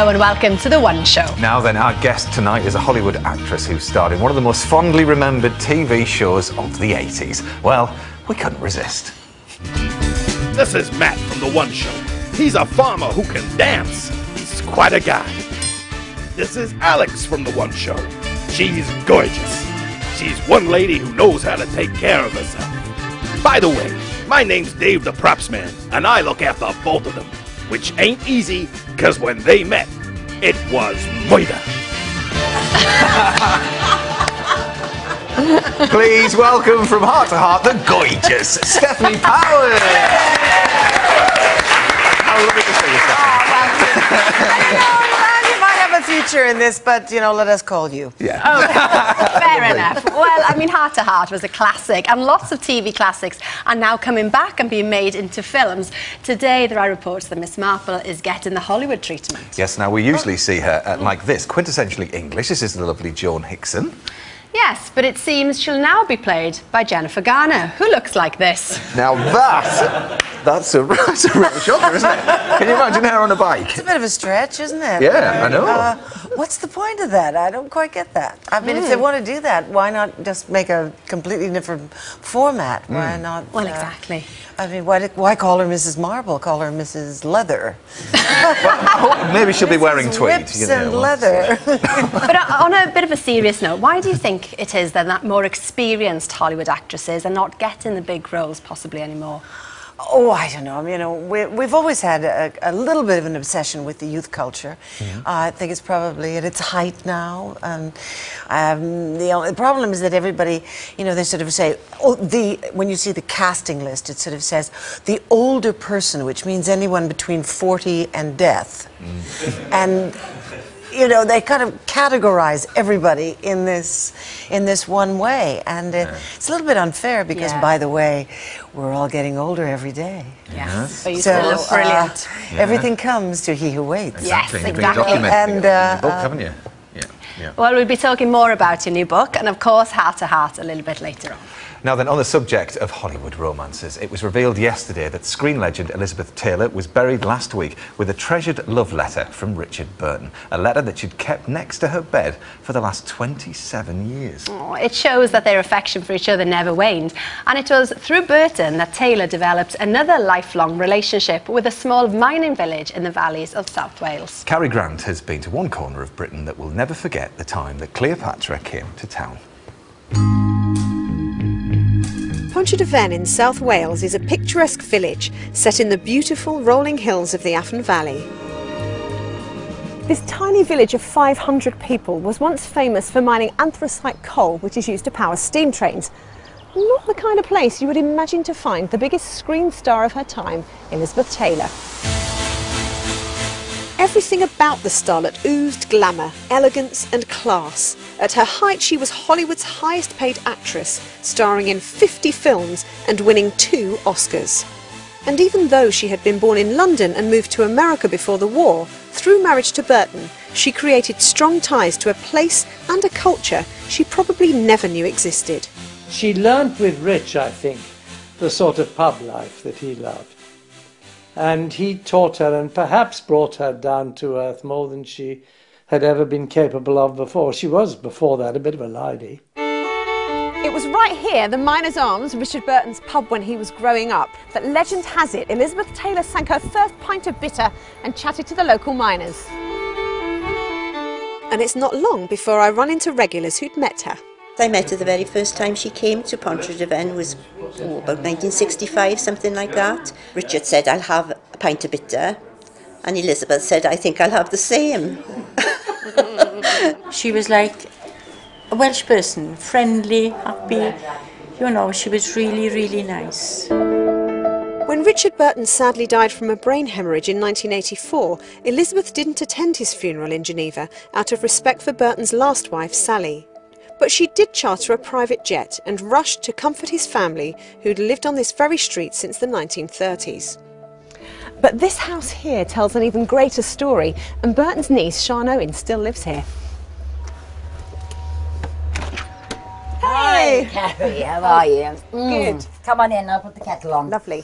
Hello and welcome to The One Show. Now then, our guest tonight is a Hollywood actress who starred in one of the most fondly remembered TV shows of the 80s. Well, we couldn't resist. This is Matt from The One Show. He's a farmer who can dance. He's quite a guy. This is Alex from The One Show. She's gorgeous. She's one lady who knows how to take care of herself. By the way, my name's Dave the Props Man, and I look after both of them, which ain't easy, because when they met, it was murder. Please welcome from Heart to Heart, the gorgeous Stefanie Powers. How lovely to see you, Stefanie. You might have a future in this, but, you know, let us call you. Yeah. Okay, fair enough. Well, I mean, Heart to Heart was a classic, and lots of TV classics are now coming back and being made into films. Today, there are reports that Miss Marple is getting the Hollywood treatment. Yes, now we usually see her like this, quintessentially English. This is the lovely Joan Hickson. Yes, but it seems she'll now be played by Jennifer Garner, who looks like this. Now that's a real shocker, isn't it? Can you imagine her on a bike? It's a bit of a stretch, isn't it? Yeah, I know. What's the point of that? I don't quite get that. I mean, if they want to do that, why not just make a completely different format? Why not? Well, exactly. I mean, why call her Mrs. Marble? Call her Mrs. Leather. Well, maybe she'll be wearing tweed. Whips and leather. But on a bit of a serious note, why do you think it is then that more experienced Hollywood actresses are not getting the big roles possibly anymore? Oh, I don't know. You know, we've always had a little bit of an obsession with the youth culture. I think it's probably at its height now. The problem is that everybody, you know, they sort of say, when you see the casting list, it sort of says the older person, which means anyone between 40 and death. And you know, they kind of categorize everybody in this one way, and it's a little bit unfair because, by the way, we're all getting older every day. Yes, but you so still look brilliant. Everything comes to he who waits. Yes, You've been exactly. documenting it in your book, haven't you? Yeah. Well, we'll be talking more about your new book, and of course, Heart to Heart a little bit later on. Now then, on the subject of Hollywood romances, it was revealed yesterday that screen legend Elizabeth Taylor was buried last week with a treasured love letter from Richard Burton, a letter that she'd kept next to her bed for the last 27 years. Oh, it shows that their affection for each other never waned, and it was through Burton that Taylor developed another lifelong relationship with a small mining village in the valleys of South Wales. Cary Grant has been to one corner of Britain that will never forget the time that Cleopatra came to town. Pontrhydyfen in South Wales is a picturesque village set in the beautiful rolling hills of the Afon Valley. This tiny village of 500 people was once famous for mining anthracite coal, which is used to power steam trains. Not the kind of place you would imagine to find the biggest screen star of her time, Elizabeth Taylor. Everything about the starlet oozed glamour, elegance and class. At her height, she was Hollywood's highest paid actress, starring in 50 films and winning 2 Oscars. And even though she had been born in London and moved to America before the war, through marriage to Burton, she created strong ties to a place and a culture she probably never knew existed. She learnt with Rich, I think, the sort of pub life that he loved. And he taught her and perhaps brought her down to earth more than she had ever been capable of before. She was, before that, a bit of a lady. It was right here, the Miners' Arms, Richard Burton's pub when he was growing up, that legend has it Elizabeth Taylor sank her first pint of bitter and chatted to the local miners. And it's not long before I run into regulars who'd met her. I met her the very first time she came to Pontrhydyfen was about 1965, something like that. Richard said, I'll have a pint of bitter, and Elizabeth said, I think I'll have the same. She was like a Welsh person, friendly, happy, you know, she was really, really nice. When Richard Burton sadly died from a brain hemorrhage in 1984, Elizabeth didn't attend his funeral in Geneva out of respect for Burton's last wife, Sally. But she did charter a private jet and rushed to comfort his family, who'd lived on this very street since the 1930s. But this house here tells an even greater story, and Burton's niece, Sian Owen, still lives here. Hi, Carrie, how are you? Good. Come on in, I'll put the kettle on. Lovely.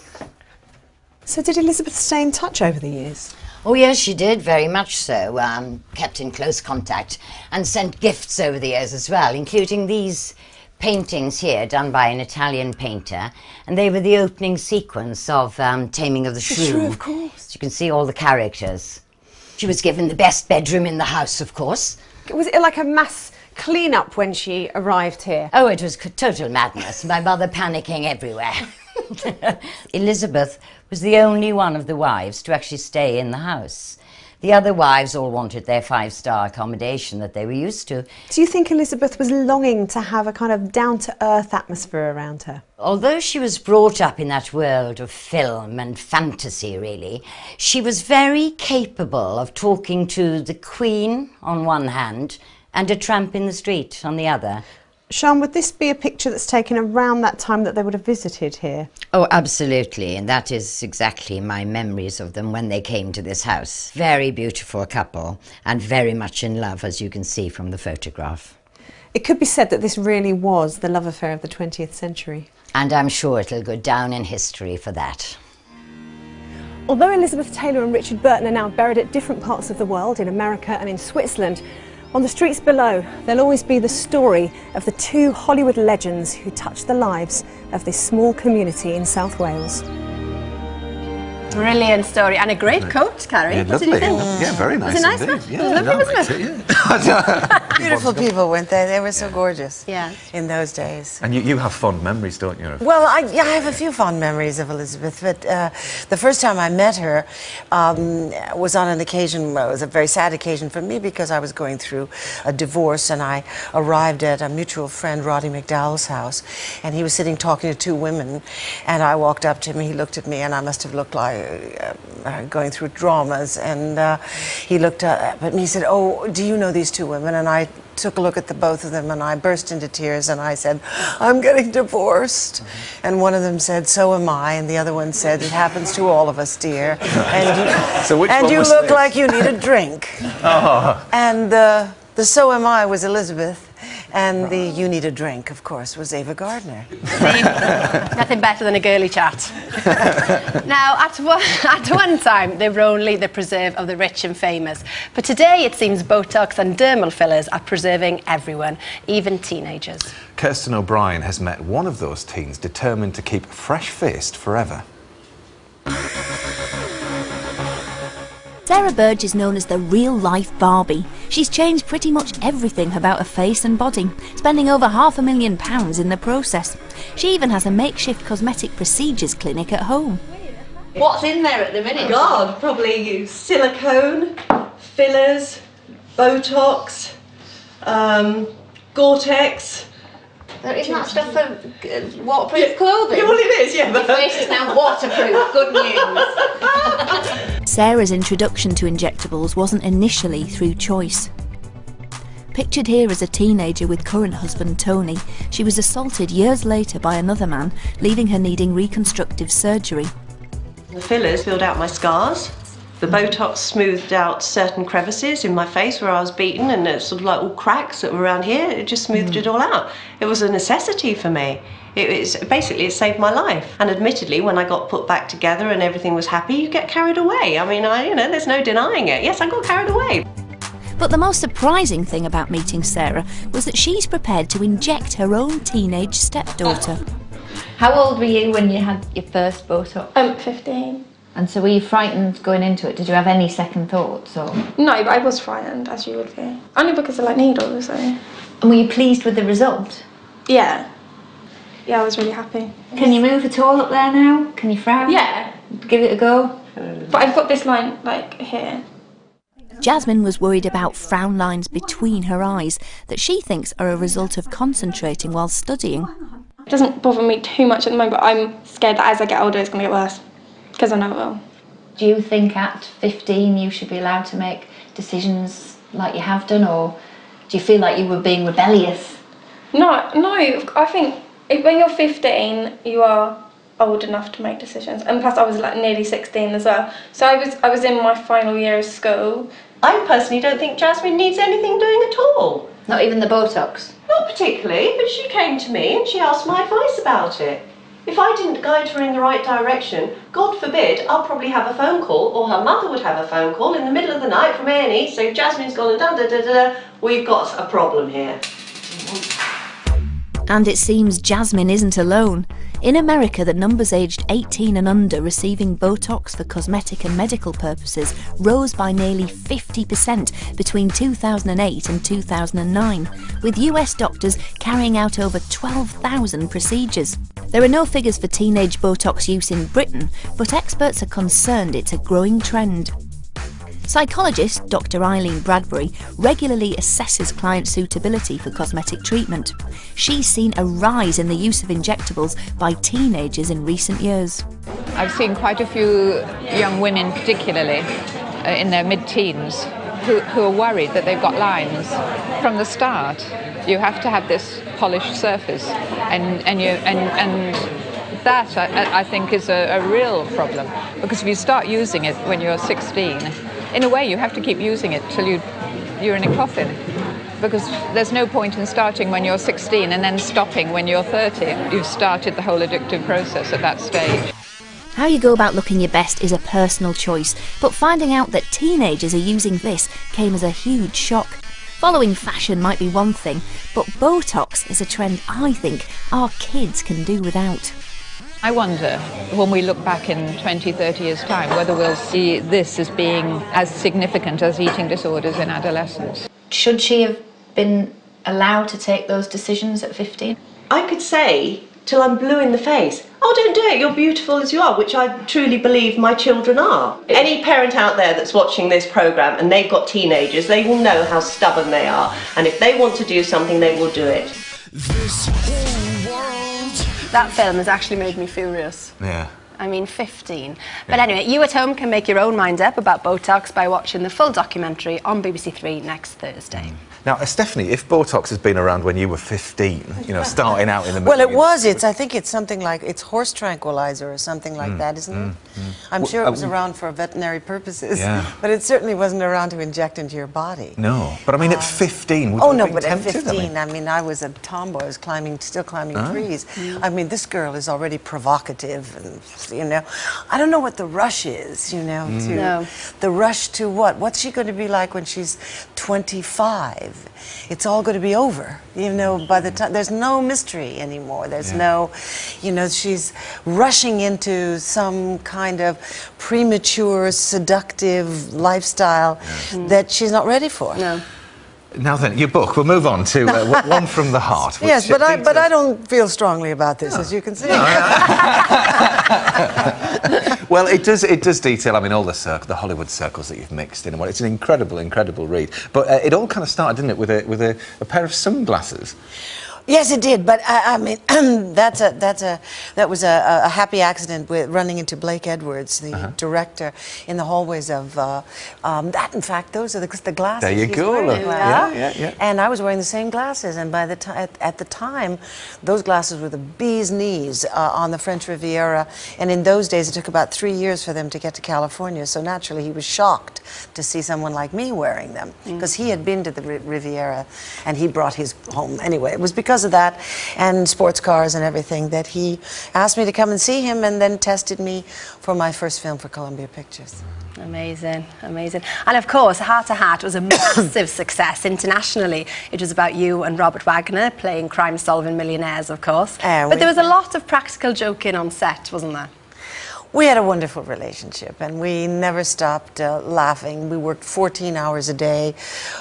So did Elizabeth stay in touch over the years? Oh yes, she did, very much so. Kept in close contact and sent gifts over the years as well, including these paintings here done by an Italian painter, and they were the opening sequence of Taming of the Shrew. The Shrew, of course. So you can see all the characters. She was given the best bedroom in the house, of course. Was it like a mass clean-up when she arrived here? Oh, it was total madness. My mother panicking everywhere. Elizabeth was the only one of the wives to actually stay in the house. The other wives all wanted their five-star accommodation that they were used to. Do you think Elizabeth was longing to have a kind of down-to-earth atmosphere around her? Although she was brought up in that world of film and fantasy, really, she was very capable of talking to the Queen on one hand and a tramp in the street on the other. Sian, would this be a picture that's taken around that time that they would have visited here? Oh, absolutely, and that is exactly my memories of them when they came to this house. Very beautiful couple, and very much in love, as you can see from the photograph. It could be said that this really was the love affair of the 20th century. And I'm sure it'll go down in history for that. Although Elizabeth Taylor and Richard Burton are now buried at different parts of the world, in America and in Switzerland, on the streets below, there'll always be the story of the two Hollywood legends who touched the lives of this small community in South Wales. Brilliant story, and a great coat, Carrie. Yeah, what did you think? Yeah, very nice. Was it nice? Indeed. Yeah, lovely, wasn't it? Beautiful people, weren't they? They were so gorgeous. Yeah. In those days. And you have fond memories, don't you? Well, I have a few fond memories of Elizabeth, but the first time I met her was on an occasion, well, it was a very sad occasion for me because I was going through a divorce, and I arrived at a mutual friend, Roddy McDowell's house, and he was sitting talking to two women, and I walked up to him, he looked at me, and I must have looked like going through dramas, and he looked up at me, he said, "Oh, do you know these two women?" And I took a look at the both of them, and I burst into tears, and I said, "I'm getting divorced." And one of them said, "So am I," and the other one said, "It happens to all of us, dear." And you look like you need a drink. Oh. And the "So am I" was Elizabeth. And the "You Need a Drink," of course, was Ava Gardner. Nothing better than a girly chat. Now, at one time, they were only the preserve of the rich and famous. But today, it seems Botox and dermal fillers are preserving everyone, even teenagers. Kirsten O'Brien has met one of those teens determined to keep fresh-faced forever. Sarah Burge is known as the real-life Barbie. She's changed pretty much everything about her face and body, spending over £500,000 in the process. She even has a makeshift cosmetic procedures clinic at home. What's in there at the minute? God, probably silicone, fillers, Botox, Gore-Tex. Isn't that stuff for waterproof clothing? Well, it is, yeah. Your face is now waterproof. Good news. Sarah's introduction to injectables wasn't initially through choice. Pictured here as a teenager with current husband Tony, she was assaulted years later by another man, leaving her needing reconstructive surgery. The fillers filled out my scars. The Botox smoothed out certain crevices in my face where I was beaten, and it's sort of like all cracks that were around here. It just smoothed it all out. It was a necessity for me. It saved my life. And admittedly, when I got put back together and everything was happy, you get carried away. I mean, there's no denying it. Yes, I got carried away. But the most surprising thing about meeting Sarah was that she's prepared to inject her own teenage stepdaughter. How old were you when you had your first Botox? 15. And so were you frightened going into it? Did you have any second thoughts? Or? No, but I was frightened, as you would be. Only because I like needles, so... And were you pleased with the result? Yeah. Yeah, I was really happy. Can you move at all up there now? Can you frown? Yeah. Give it a go? But I've got this line, like, here. Jasmine was worried about frown lines between her eyes that she thinks are a result of concentrating while studying. It doesn't bother me too much at the moment, but I'm scared that as I get older it's going to get worse. Because I know it will. Do you think at 15 you should be allowed to make decisions like you have done, or do you feel like you were being rebellious? No, I think when you're 15 you are old enough to make decisions, and plus I was like nearly 16 as well, so I was in my final year of school. I personally don't think Jasmine needs anything doing at all. Not even the Botox? Not particularly, but she came to me and she asked my advice about it. If I didn't guide her in the right direction, God forbid, I'll probably have a phone call, or her mother would have a phone call in the middle of the night from A&E, so Jasmine's gone and da-da-da-da, we've got a problem here. And it seems Jasmine isn't alone. In America, the numbers aged 18 and under receiving Botox for cosmetic and medical purposes rose by nearly 50% between 2008 and 2009, with US doctors carrying out over 12,000 procedures. There are no figures for teenage Botox use in Britain, but experts are concerned it's a growing trend. Psychologist Dr. Eileen Bradbury regularly assesses client suitability for cosmetic treatment. She's seen a rise in the use of injectables by teenagers in recent years. I've seen quite a few young women, particularly in their mid-teens, who are worried that they've got lines. From the start, you have to have this polished surface, and that I think is a real problem, because if you start using it when you're 16, in a way you have to keep using it till you're in a coffin, because there's no point in starting when you're 16 and then stopping when you're 30. You've started the whole addictive process at that stage. How you go about looking your best is a personal choice, but finding out that teenagers are using this came as a huge shock. Following fashion might be one thing, but Botox is a trend I think our kids can do without. I wonder, when we look back in 20, 30 years' time, whether we'll see this as being as significant as eating disorders in adolescence. Should she have been allowed to take those decisions at 15? I could say, till I'm blue in the face, oh, don't do it, you're beautiful as you are, which I truly believe my children are. Any parent out there that's watching this programme and they've got teenagers, they will know how stubborn they are, and if they want to do something, they will do it. This whole world. That film has actually made me furious. Yeah. I mean, 15. But anyway, you at home can make your own mind up about Botox by watching the full documentary on BBC Three next Thursday. Now, Stephanie, if Botox has been around when you were 15, you know, starting out in the Well, it was. I think it's something like, it's horse tranquilizer or something like that, isn't it? I'm sure it was around for veterinary purposes, but it certainly wasn't around to inject into your body. No, but I mean, at 15, would oh you no, have but been at tempted? 15, I mean, I was a tomboy. I was still climbing trees. I mean, this girl is already provocative, and you know, I don't know what the rush is. You know, the rush to what? What's she going to be like when she's 25? It's all going to be over. You know, by the time there's no mystery anymore. There's no, you know, she's rushing into some kind of premature, seductive lifestyle that she's not ready for. No. Now then, your book. We'll move on to One from the Heart. Yes, but I don't feel strongly about this, as you can see. Well, it does detail, I mean, all the Hollywood circles that you've mixed in. Well, it's an incredible read. But it all kind of started, didn't it, with a pair of sunglasses? Yes, it did, but I mean, that was a happy accident with running into Blake Edwards, the director, in the hallways of that. In fact, those are the glasses. There you go. Look. Yeah. And I was wearing the same glasses, and by the time at the time, those glasses were the bee's knees on the French Riviera, and in those days, it took about 3 years for them to get to California. So naturally, he was shocked to see someone like me wearing them, because he had been to the Riviera, and he brought his home anyway. It was because of that and sports cars and everything that he asked me to come and see him, and then tested me for my first film for Columbia Pictures. Amazing, amazing. And of course, Heart to Heart was a massive success internationally. It was about you and Robert Wagner playing crime-solving millionaires, of course. But there was a lot of practical joking on set, wasn't there? We had a wonderful relationship, and we never stopped laughing. We worked 14 hours a day.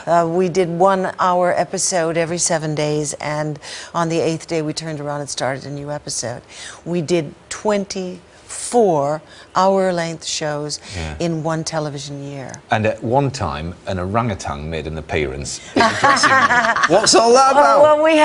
We did 1 hour episode every 7 days, and on the 8th day we turned around and started a new episode. We did 24 hour-length shows in one television year. And at one time, an orangutan made an appearance in the dressing room. What's all that about? Well, we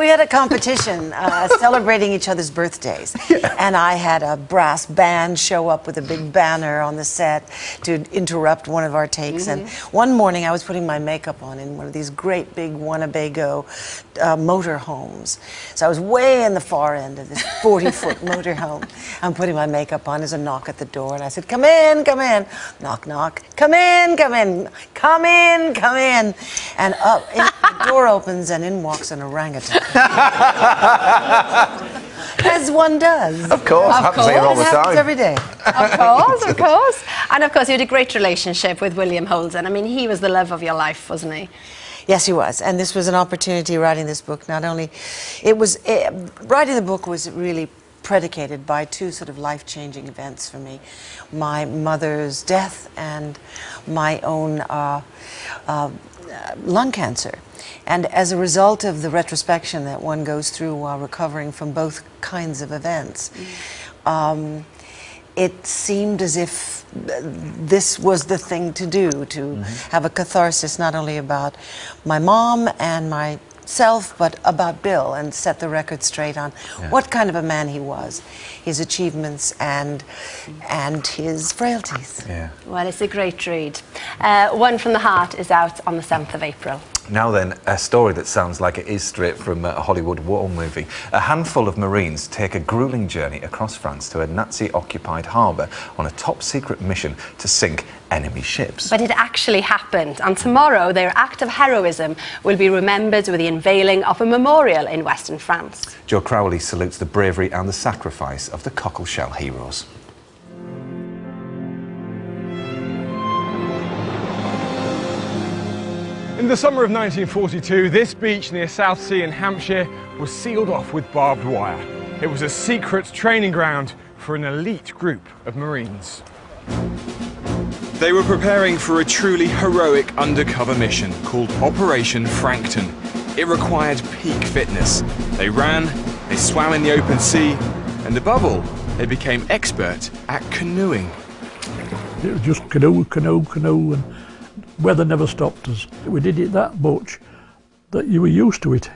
had a competition celebrating each other's birthdays, and I had a brass band show up with a big banner on the set to interrupt one of our takes. And one morning, I was putting my makeup on in one of these great big Winnebago motor homes. So I was way in the far end of this 40-foot motor home. I'm putting my makeup on. There's a knock at the door, and I said, "Come in, come in." Knock, knock. "Come in, come in. Come in, come in." And the door opens, and in walks an orangutan. As one does. Of course, happens here all the It happens time. every day. Of course, of course. And of course, you had a great relationship with William Holden. I mean, he was the love of your life, wasn't he? Yes, he was. And this was an opportunity writing this book. Not only, writing the book was really predicated by two sort of life-changing events for me. My mother's death and my own lung cancer. And as a result of the retrospection that one goes through while recovering from both kinds of events, it seemed as if this was the thing to do, to have a catharsis not only about my mom and myself, but about Bill, and set the record straight on what kind of a man he was, his achievements and his frailties. Yeah. Well, it's a great read. One from the Heart is out on the 7th of April. Now then, a story that sounds like it is straight from a Hollywood war movie. A handful of Marines take a grueling journey across France to a Nazi-occupied harbour on a top-secret mission to sink enemy ships. But it actually happened, and tomorrow their act of heroism will be remembered with the unveiling of a memorial in Western France. Joe Crowley salutes the bravery and the sacrifice of the cockleshell heroes. In the summer of 1942, this beach near Southsea in Hampshire was sealed off with barbed wire. It was a secret training ground for an elite group of Marines. They were preparing for a truly heroic undercover mission called Operation Frankton. It required peak fitness. They ran, they swam in the open sea, and above all, they became expert at canoeing. It was just canoe, and weather never stopped us. We did it that much that you were used to it.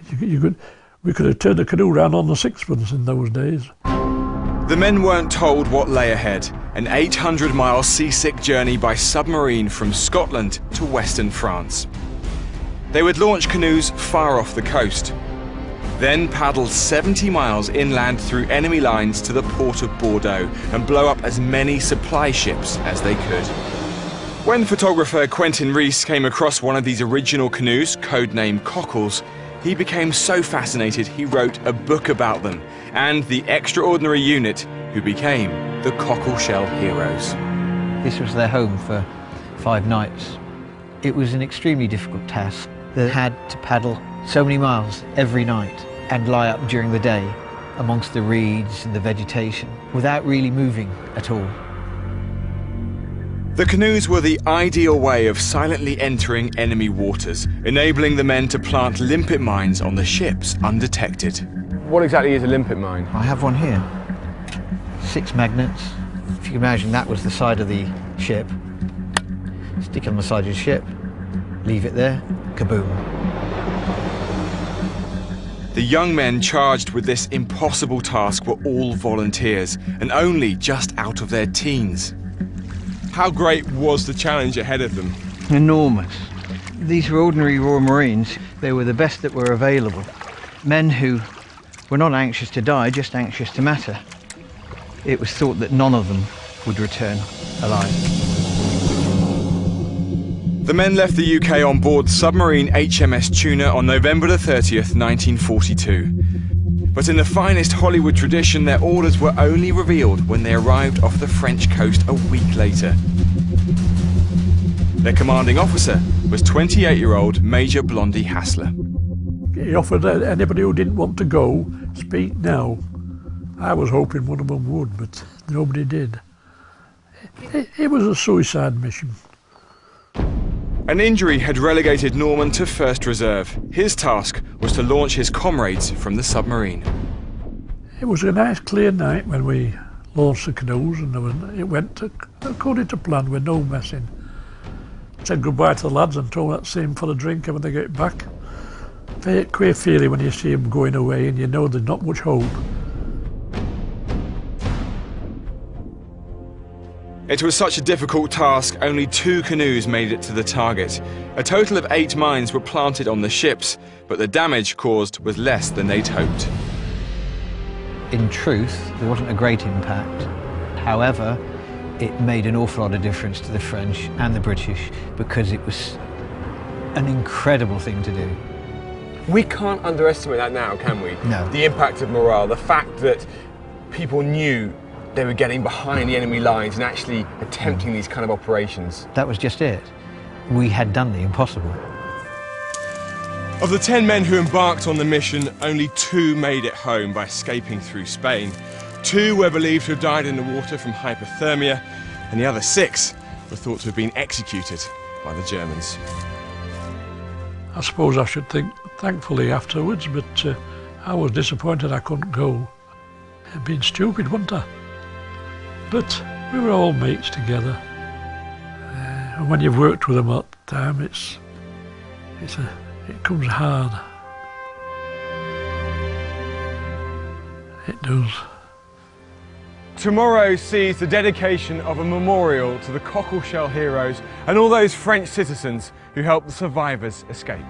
We could have turned the canoe around on the sixpence in those days. The men weren't told what lay ahead, an 800-mile seasick journey by submarine from Scotland to western France. They would launch canoes far off the coast, then paddle 70 miles inland through enemy lines to the port of Bordeaux and blow up as many supply ships as they could. When photographer Quentin Rees came across one of these original canoes, codenamed Cockles, he became so fascinated he wrote a book about them and the extraordinary unit who became the Cockleshell Heroes. This was their home for 5 nights. It was an extremely difficult task. They had to paddle so many miles every night and lie up during the day amongst the reeds and the vegetation without really moving at all. The canoes were the ideal way of silently entering enemy waters, enabling the men to plant limpet mines on the ships undetected. What exactly is a limpet mine? I have one here. 6 magnets. If you can imagine, that was the side of the ship. Stick it on the side of the ship, leave it there, kaboom. The young men charged with this impossible task were all volunteers and only just out of their teens. How great was the challenge ahead of them? Enormous. These were ordinary Royal Marines. They were the best that were available. Men who were not anxious to die, just anxious to matter. It was thought that none of them would return alive. The men left the UK on board submarine HMS Tuna on November the 30th, 1942. But in the finest Hollywood tradition, their orders were only revealed when they arrived off the French coast a week later. Their commanding officer was 28-year-old Major Blondie Hassler. He offered anybody who didn't want to go, speak now. I was hoping one of them would, but nobody did. It was a suicide mission. An injury had relegated Norman to first reserve. His task was to launch his comrades from the submarine. It was a nice clear night when we launched the canoes, and it went according to plan with no messing. Said goodbye to the lads and told that same for a drink when they get back. Queer feeling when you see them going away and you know there's not much hope. It was such a difficult task, only 2 canoes made it to the target. A total of 8 mines were planted on the ships, but the damage caused was less than they'd hoped. In truth, there wasn't a great impact. However, it made an awful lot of difference to the French and the British because it was an incredible thing to do. We can't underestimate that now, can we? No. The impact of morale, the fact that people knew they were getting behind the enemy lines and actually attempting these kind of operations? That was just it. We had done the impossible. Of the 10 men who embarked on the mission, only 2 made it home by escaping through Spain. 2 were believed to have died in the water from hypothermia, and the other 6 were thought to have been executed by the Germans. I suppose I should think thankfully afterwards, but I was disappointed I couldn't go. It'd been stupid, wouldn't I? But we were all mates together. And when you've worked with them all the time, it comes hard. It does. Tomorrow sees the dedication of a memorial to the cockleshell heroes and all those French citizens who helped the survivors escape.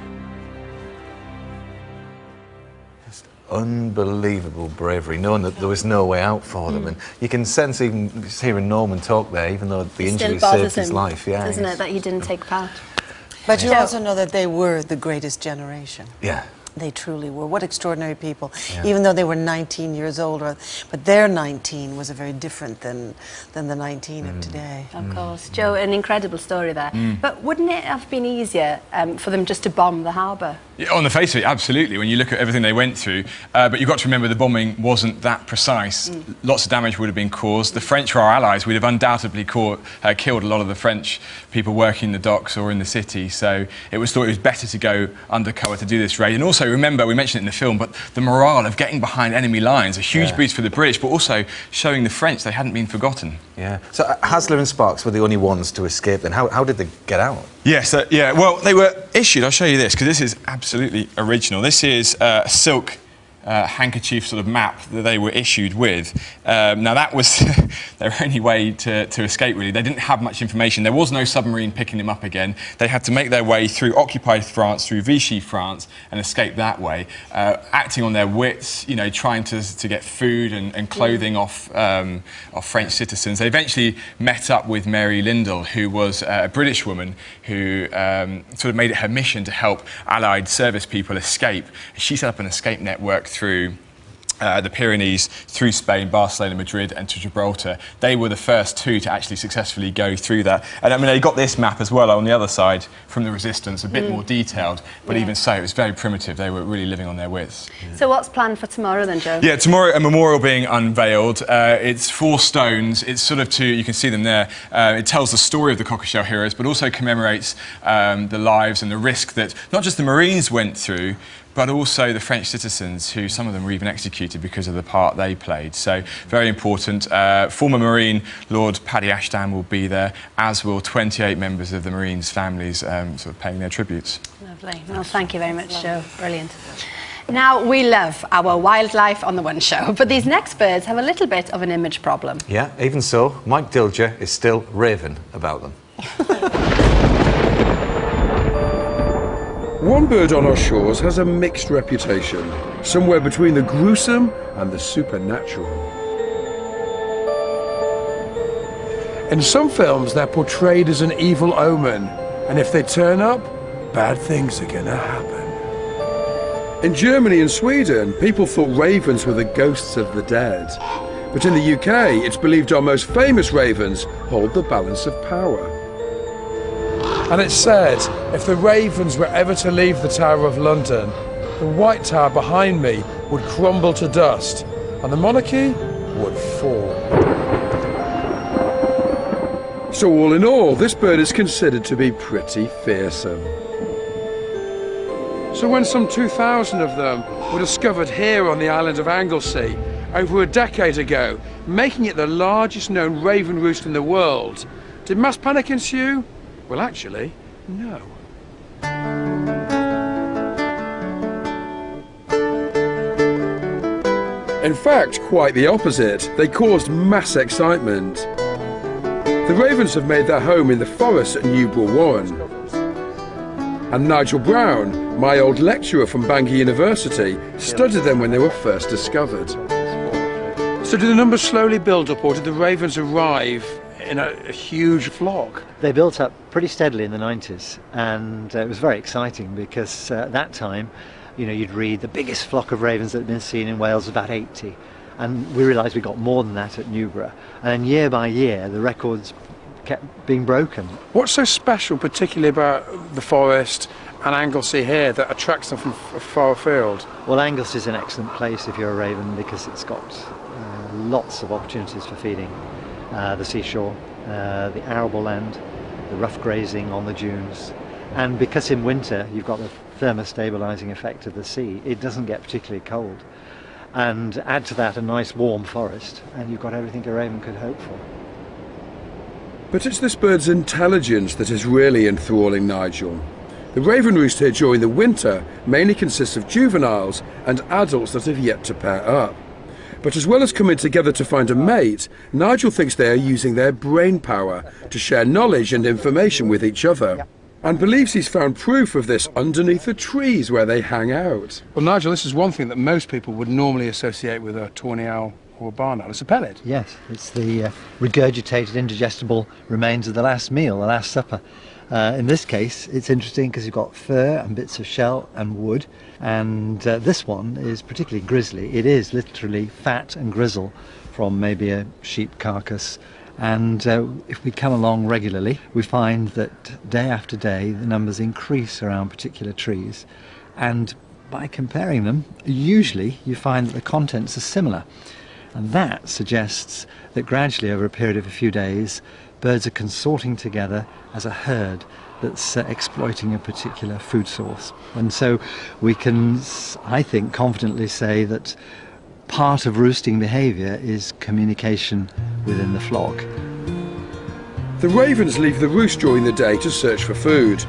Just unbelievable bravery, knowing that there was no way out for them. And you can sense, even just hearing Norman talk there, even though the injury saved his life. Yeah, doesn't it, that he didn't take part? But you also know that they were the greatest generation. Yeah. They truly were. What extraordinary people. Yeah. Even though they were 19 years old, but their 19 was very different than the 19 of today. Of course. Joe, an incredible story there. But wouldn't it have been easier for them just to bomb the harbour? Yeah, on the face of it, absolutely, when you look at everything they went through. But you've got to remember the bombing wasn't that precise. Lots of damage would have been caused. The French were our allies. We'd have undoubtedly killed a lot of the French people working in the docks or in the city. So it was thought it was better to go undercover to do this raid. And also, remember, we mentioned it in the film, but the morale of getting behind enemy lines, a huge boost for the British, but also showing the French they hadn't been forgotten. Yeah. So Hasler and Sparks were the only ones to escape then. How did they get out? Yes, yeah, well, they were issued, I'll show you this, because this is absolutely original. This is a silk handkerchief sort of map that they were issued with. Now that was their only way to escape, really. They didn't have much information. There was no submarine picking them up again. They had to make their way through occupied France, through Vichy France, and escape that way, acting on their wits, you know, trying to get food and clothing off French citizens. They eventually met up with Mary Lindell, who was a British woman who sort of made it her mission to help Allied service people escape. She set up an escape network through the Pyrenees, through Spain, Barcelona, Madrid and to Gibraltar. They were the first 2 to actually successfully go through that. And I mean, they got this map as well on the other side from the Resistance, a bit more detailed, but even so, it was very primitive. They were really living on their wits. So what's planned for tomorrow then, Joe? Yeah, tomorrow a memorial being unveiled. It's 4 stones. It's sort of you can see them there. It tells the story of the cockleshell heroes, but also commemorates the lives and the risk that not just the Marines went through, but also the French citizens, who some of them were even executed because of the part they played. So very important. Former Marine Lord Paddy Ashdown will be there, as will 28 members of the Marines' families sort of paying their tributes. Lovely. Well, thank you very much, Joe. Brilliant. Now, we love our wildlife on the One Show, but these next birds have a little bit of an image problem. Yeah, even so, Mike Dilger is still raving about them. One bird on our shores has a mixed reputation, somewhere between the gruesome and the supernatural. In some films, they're portrayed as an evil omen, and if they turn up, bad things are gonna happen. In Germany and Sweden, people thought ravens were the ghosts of the dead. But in the UK, it's believed our most famous ravens hold the balance of power. And it's said, if the ravens were ever to leave the Tower of London, the White Tower behind me would crumble to dust, and the monarchy would fall. So all in all, this bird is considered to be pretty fearsome. So when some 2,000 of them were discovered here on the island of Anglesey over a decade ago, making it the largest known raven roost in the world, did mass panic ensue? Well, actually, no. In fact, quite the opposite. They caused mass excitement. The ravens have made their home in the forest at Newbold Warren. And Nigel Brown, my old lecturer from Bangor University, studied them when they were first discovered. So did the numbers slowly build up, or did the ravens arrive in a huge flock? They built up pretty steadily in the 90s, and it was very exciting because at that time, you know, you'd read the biggest flock of ravens that had been seen in Wales was about 80, And we realised we got more than that at Newborough. And then year by year, the records kept being broken. What's so special, particularly about the forest and Anglesey here, that attracts them from far afield? Well, Anglesey is an excellent place if you're a raven because it's got lots of opportunities for feeding. The seashore, the arable land, the rough grazing on the dunes. And because in winter you've got the thermostabilising effect of the sea, it doesn't get particularly cold. And add to that a nice warm forest, and you've got everything a raven could hope for. But it's this bird's intelligence that is really enthralling Nigel. The raven roost here during the winter mainly consists of juveniles and adults that have yet to pair up. But as well as coming together to find a mate, Nigel thinks they are using their brain power to share knowledge and information with each other. And believes he's found proof of this underneath the trees where they hang out. Well, Nigel, this is one thing that most people would normally associate with a tawny owl or a barn owl. It's a pellet. Yes, it's the regurgitated, indigestible remains of the last meal, the last supper. In this case, it's interesting because you've got fur and bits of shell and wood, and this one is particularly grisly. It is literally fat and grizzle from maybe a sheep carcass. And if we come along regularly, we find that day after day the numbers increase around particular trees, and by comparing them, usually you find that the contents are similar, and that suggests that gradually over a period of a few days birds are consorting together as a herd that's exploiting a particular food source. And so we can, I think, confidently say that part of roosting behaviour is communication within the flock. The ravens leave the roost during the day to search for food.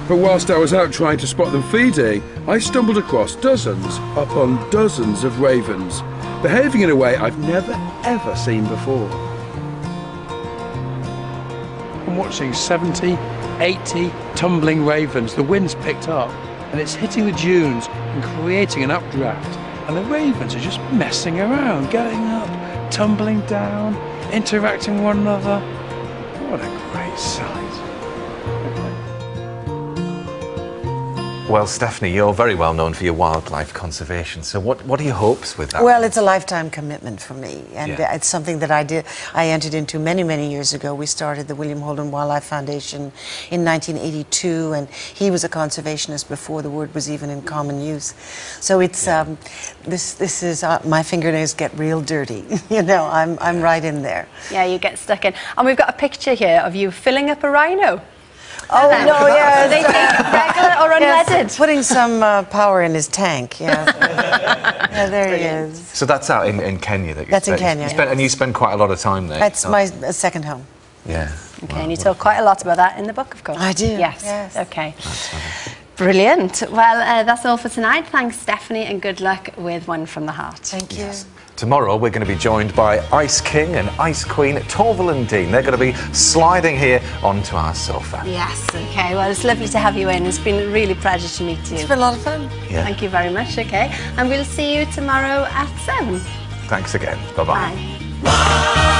But whilst I was out trying to spot them feeding, I stumbled across dozens upon dozens of ravens, behaving in a way I've never ever seen before. I'm watching 70, 80 tumbling ravens. The wind's picked up and it's hitting the dunes and creating an updraft. And the ravens are just messing around, getting up, tumbling down, interacting with one another. What a great sight. Well, Stefanie, you're very well known for your wildlife conservation. So what are your hopes with that? Well, it's a lifetime commitment for me, and it's something that I entered into many, many years ago. We started the William Holden Wildlife Foundation in 1982, and he was a conservationist before the word was even in common use. So it's this is my fingernails get real dirty. You know, I'm right in there. Yeah, you get stuck in. And we've got a picture here of you filling up a rhino. Oh, no, yeah. Are they regular or unleaded? Yes, putting some power in his tank, yeah. Yeah, there he is. So that's out in Kenya that you That's in Kenya. And you spend quite a lot of time there. That's my second home. Yeah. Okay, and you talk quite a lot about that in the book, of course. I do. Yes. Okay. Brilliant. Well, that's all for tonight. Thanks, Stefanie, and good luck with One from the Heart. Thank you. Tomorrow we're going to be joined by Ice King and Ice Queen Torval and Dean. They're going to be sliding here onto our sofa. Yes, okay. Well, it's lovely to have you in. It's been a really pleasure to meet you. It's been a lot of fun. Yeah. Thank you very much, okay. And we'll see you tomorrow at 7. Thanks again. Bye-bye. Bye.